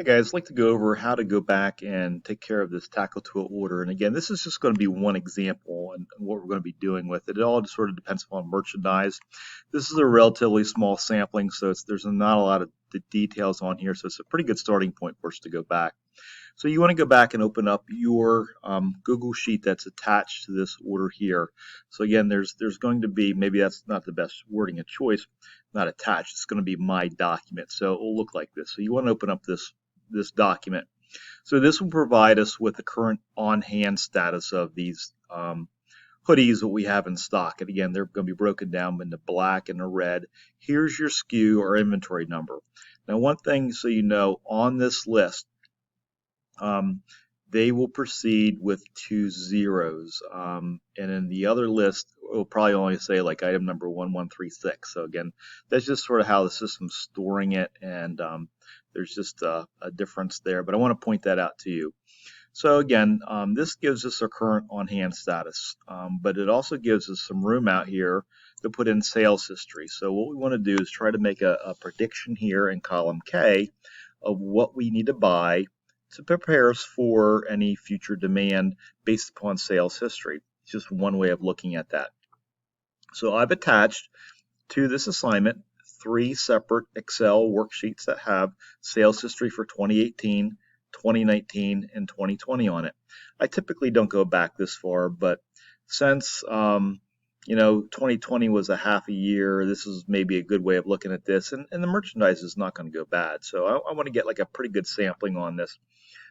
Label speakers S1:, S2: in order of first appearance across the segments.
S1: Hey guys, I'd like to go over how to go back and take care of this tackle twill order. And again, this is just going to be one example and what we're going to be doing with it. It all just sort of depends upon merchandise. This is a relatively small sampling, so there's not a lot of the details on here, so it's a pretty good starting point for us to go back. So you want to go back and open up your Google Sheet that's attached to this order here. So again, there's going to be, maybe that's not the best wording of choice, not attached, it's going to be my document. So it will look like this. So you want to open up this document. So this will provide us with the current on-hand status of these hoodies that we have in stock. And again, they're going to be broken down into black and the red. Here's your SKU or inventory number. Now, one thing so you know, on this list, they will proceed with 2 zeros. And in the other list, it will probably only say like item number 1136. So again, that's just sort of how the system's storing it, and there's just a difference there. But I want to point that out to you. So again, this gives us our current on-hand status, but it also gives us some room out here to put in sales history. So what we want to do is try to make a prediction here in column K of what we need to buy to prepare us for any future demand based upon sales history. It's just one way of looking at that. So I've attached to this assignment 3 separate Excel worksheets that have sales history for 2018, 2019, and 2020 on it. I typically don't go back this far, but since 2020 was a half a year, this is maybe a good way of looking at this, and the merchandise is not going to go bad. So I want to get like a pretty good sampling on this.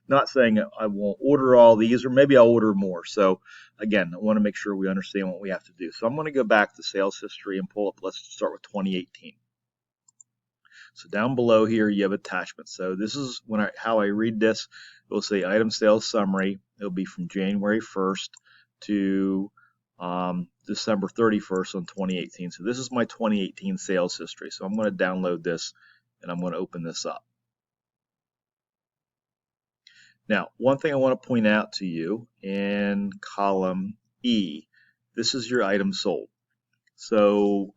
S1: Not saying I won't order all these, or maybe I'll order more. So again, I want to make sure we understand what we have to do. So I'm going to go back to sales history and pull up, let's start with 2018. So down below here, you have attachments. So this is how I read this. It will say item sales summary. It'll be from January 1st to December 31st on 2018. So this is my 2018 sales history. So I'm going to download this and I'm going to open this up. Now, one thing I want to point out to you in column E, this is your item sold. So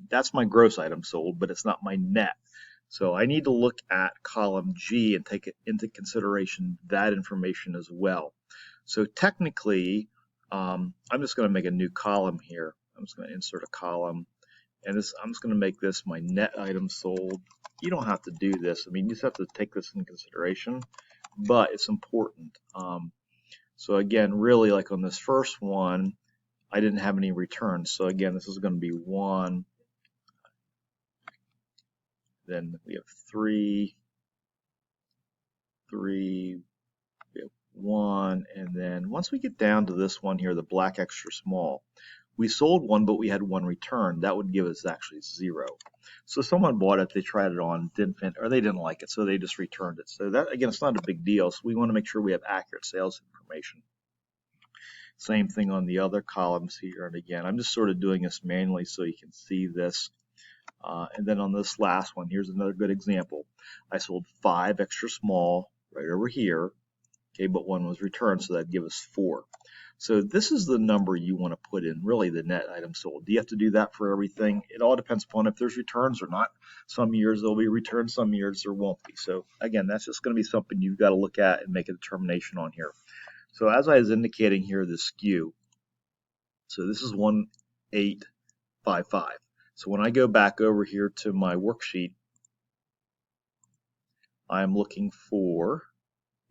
S1: that's my gross item sold, but it's not my net. So I need to look at column G and take it into consideration that information as well. So technically, I'm just going to make a new column here. I'm just going to insert a column, and I'm just going to make this my net items sold. You don't have to do this. I mean, you just have to take this into consideration, but it's important. So again, really, like on this first one, I didn't have any returns. So again, this is going to be 1. Then we have 3, we have 1, and then once we get down to this one here, the black extra small, we sold 1, but we had 1 return. That would give us actually 0. So someone bought it, they tried it on, or they didn't like it, so they just returned it. So that, again, it's not a big deal. So we want to make sure we have accurate sales information. Same thing on the other columns here. And again, I'm just sort of doing this manually so you can see this. And then on this last one, here's another good example. I sold 5 extra small right over here, okay, but 1 was returned, so that'd give us 4. So this is the number you want to put in, really the net item sold. Do you have to do that for everything? It all depends upon if there's returns or not. Some years there'll be returns, some years there won't be. So again, that's just going to be something you've got to look at and make a determination on here. So as I was indicating here, the SKU, so this is 1855. So when I go back over here to my worksheet, I'm looking for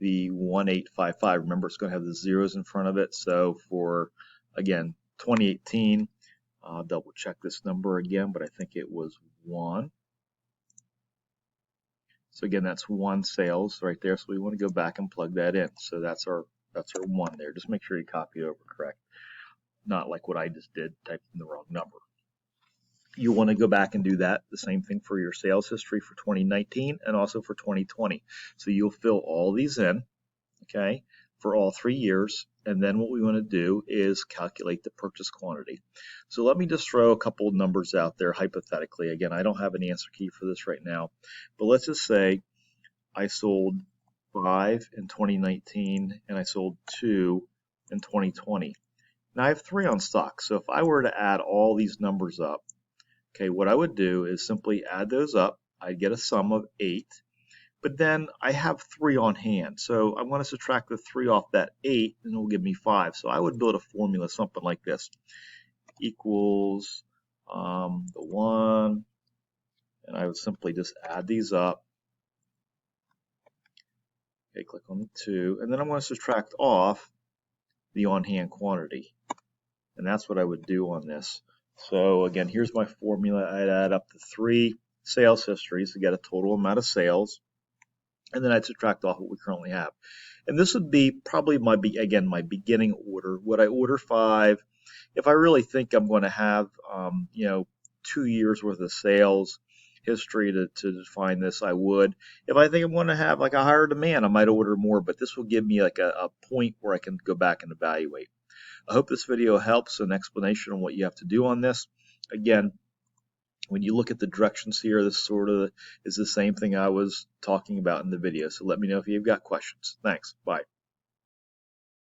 S1: the 1855. Remember, it's going to have the zeros in front of it. So for, again, 2018, I'll double check this number again, but I think it was 1. So again, that's 1 sales right there. So we want to go back and plug that in. So that's our 1 there. Just make sure you copy it over correct. Not like what I just did, typed in the wrong number. You want to go back and do that, the same thing for your sales history for 2019 and also for 2020. So you'll fill all these in, okay, for all 3 years. And then what we want to do is calculate the purchase quantity. So let me just throw a couple of numbers out there hypothetically. Again, I don't have an answer key for this right now, but let's just say I sold 5 in 2019 and I sold 2 in 2020. Now I have 3 on stock. So if I were to add all these numbers up, okay, what I would do is simply add those up. I'd get a sum of 8. but then I have 3 on hand. So I want to subtract the 3 off that 8, and it will give me 5. So I would build a formula something like this. Equals the 1, and I would simply just add these up. Okay, click on the 2, and then I'm going to subtract off the on-hand quantity. And that's what I would do on this. So again, here's my formula. I'd add up the 3 sales histories to get a total amount of sales, and then I'd subtract off what we currently have. And this would be probably my beginning order. Would I order 5? If I really think I'm going to have 2 years worth of sales history to define this, I would. If I think I'm going to have like a higher demand, I might order more, but this will give me like a point where I can go back and evaluate. I hope this video helps, an explanation on what you have to do on this. Again, when you look at the directions here, this sort of is the same thing I was talking about in the video. So let me know if you've got questions. Thanks. Bye.